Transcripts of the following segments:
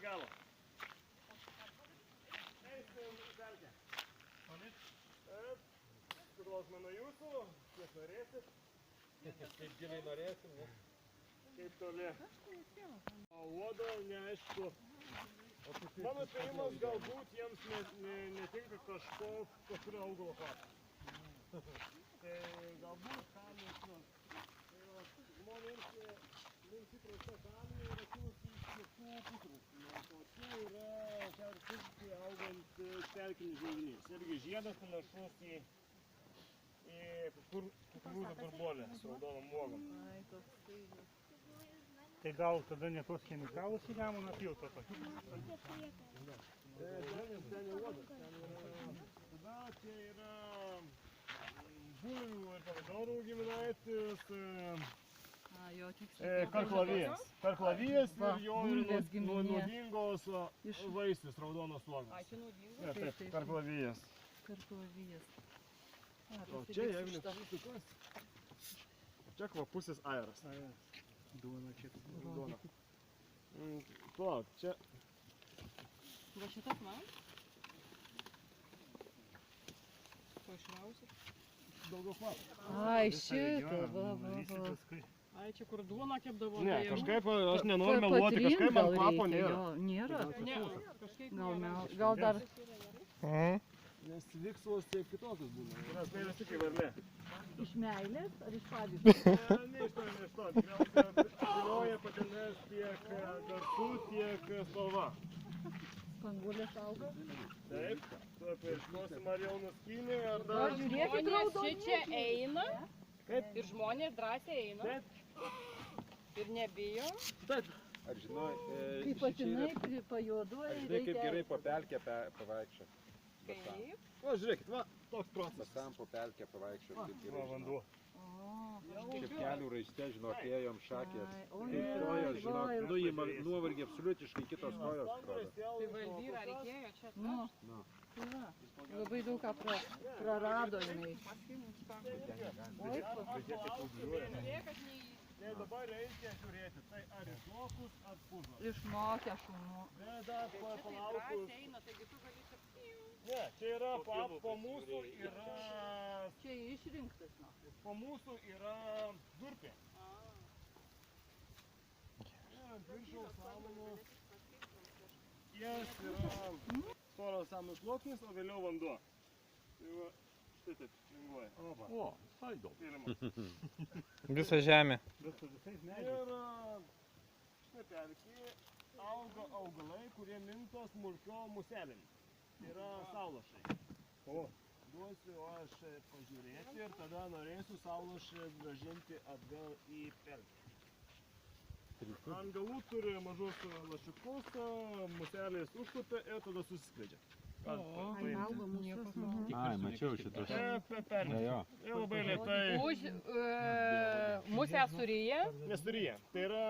galo. Eisim į pelkę. Priklausomai nuo jūsų, kiek norėsit. Kaip giliai norėsim, ne? Kaip toli. O uodo neaišku. Mano spėjimas, galbūt jiems netinka kažkurio augalo kvapas. Tai galbūt kalnis. Žmonėms įprasta kalnė yra kilusi iš pietų pusrutulių, nes o čia yra šiaurės pusrutulyje augant pelkinis želdinys. Irgi žiedas panašus į kukurūzų burbuolę su raudonom uogom. Tai gal tada ne tos chemikalus į Nemuną pilt to tokį? Ten jau uodas. Tada čia yra bulvių ir pomidorų giminaitis. Karklavijas. Karklavijas ir jo nuodingos vaisius raudonos uogos. Čia naudingos? Taip, karklavijas. Karklavijas. O čia, jeigu nesusituos, čia kvapusis aeras. Duona čia. Duona. Palauk, čia... Va šitas man? Ko išrausit? Daugiau kvapas. Ai, šitą, va. Ai, čia kur duoną kepdavo. Ne, kažkaip aš nenoriu meluoti, kažkaip man kvapo nėra. Nėra? Ne, gal dar... Nes viksvos taip kitokius būna. Nes tai visi kaip varlė. Iš meilės ar iš pavyzdžių? Ne iš to. Tikriausiai vilioja patinės tiek garsu, tiek spalva. Spanguolės auga? Taip. Tuo paieškosim, ar jau nuskynė, ar dar... Žiūrėkit, žmonės čia eina ir žmonės drąsiai eina. Taip. Ir nebijo. Taip. Ar žinai, Kaip patinai pajuoduoja, kaip gerai po pelkę pavaikščioti? Kaip? O, žiūrėkit, va, toks procesas. Basam po pelkę pavaikščioti, kaip gerai. Vanduo. Kaip kelių raiste, žinok, ėjom šakės. Kaip kojos, žinok, nuima nuovargį absoliutiškai kitos kojos atrodo. Tai Valdyra reikėjo čia. Nu. Labai daug ką prarado jinai. Tai dabar reikia žiūrėti, tai ar išmokus, ar puzas. Išmokę šunų. Ne, dar palaukus. Ne, čia yra po mūsų yra... Čia išrinktas, nu. Po mūsų yra durpė. Ant viršaus samanų. Jas yra storas samanų sluoksnis, o vėliau vanduo. Tai va, štai taip, lengvoja. O, tai daug. Visa žemė. Ir štai pelkėje auga augalai, kurie minta smulkiom muselėmis. Tai yra saulašai. O. Duosiu aš pažiūrėti ir tada norėsiu saulašai grąžinti atgal į pelkę. Ant galų turi mažus lašiukus, muselės užtupia ir tada susiskleidžia. Auga mūsų. Ai, mačiau šitos. Pelkė. Ir labai lėtai. Už musę suryja? Nesuryja. Tai yra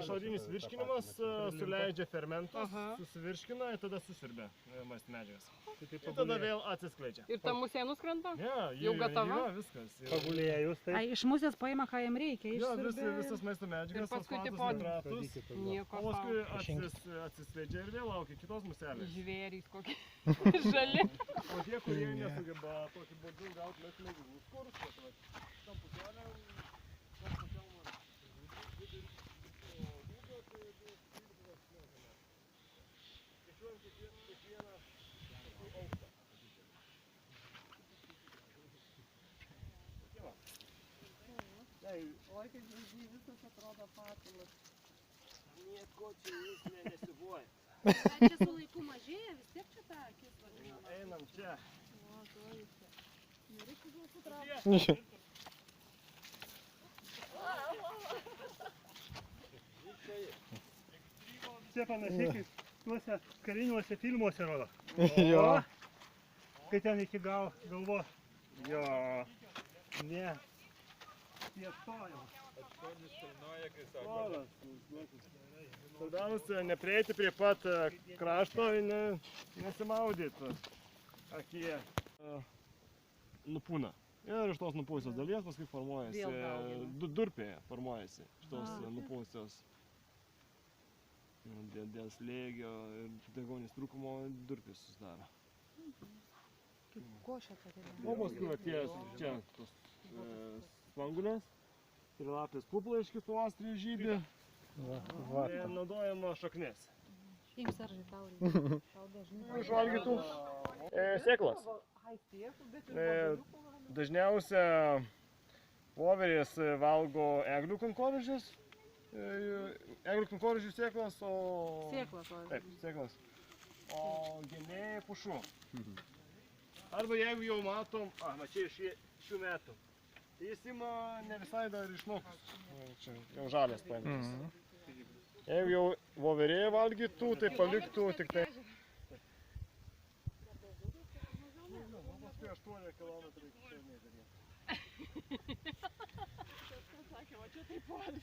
išorinis virškinimas, suleidžia fermentas, susivirškina ir tada susirbia maistinės medžiagas. Ir tada vėl atsiskleidžia. Ir ta musė nuskrenta? Ne, Jau gatava? Jo, viskas. Pagulėjus, tai... Ai, iš musės paima, ką jam reikia, Jo, išsiurbia. visas maisto medžiagas, Ir paskui fosfatus, tipo- nitratus. Nieko O sau. paskui atsiskleidžia ir vėl laukia kitos muselės. Žvėrys kokie žali. O tie, kurie nesugeba tokį būdų gauti maistų medžiagų, skursto. Tam puselėm, Oi, kaip žodžiai, visas atrodo patilas. nieko čia jis nesivuoja. Čia su laiku mažėja, vis tiek čia ta akis vadinama. Einam čia. O, to jis čia. Nereikia gal sutraukti. Čia panašiai kaip tuose kariniuose filmuose rodo. Jo. Kai ten iki galvos. Jo. Ne. Tiesojau. Svarbiausia, neprieiti prie pat krašto ir nesimaudyti akyje. Nupūna. Ir iš tos nupūsios dalies paskui formuojasi, durpėje formuojasi iš tos nupūsios Dėl slėgio ir deguonies trūkumo durpės susidaro. Košė tokia. O paskui atėjęs čia tos spanguolės, trilapės puplaiškis pavasarį žydi, naudojama šaknis. Im Seržai taurį. Tau dažnai. Išvalgytų sėklas. Dažniausia voverės valgo eglių kankorėžius, eglių kankorėžių sėklas, o... Sėklas. Taip, sėklas. O geniai pušų. Arba jeigu jau matom, va čia iš šių metų, tai jis ima ne visai dar išmokus, čia jau žalės paimtas. Jeigu jau voverė valgytų, tai paliktų tik tai. Paskui 8 km iki čia nedaryti. Sakė, va čia taip pat.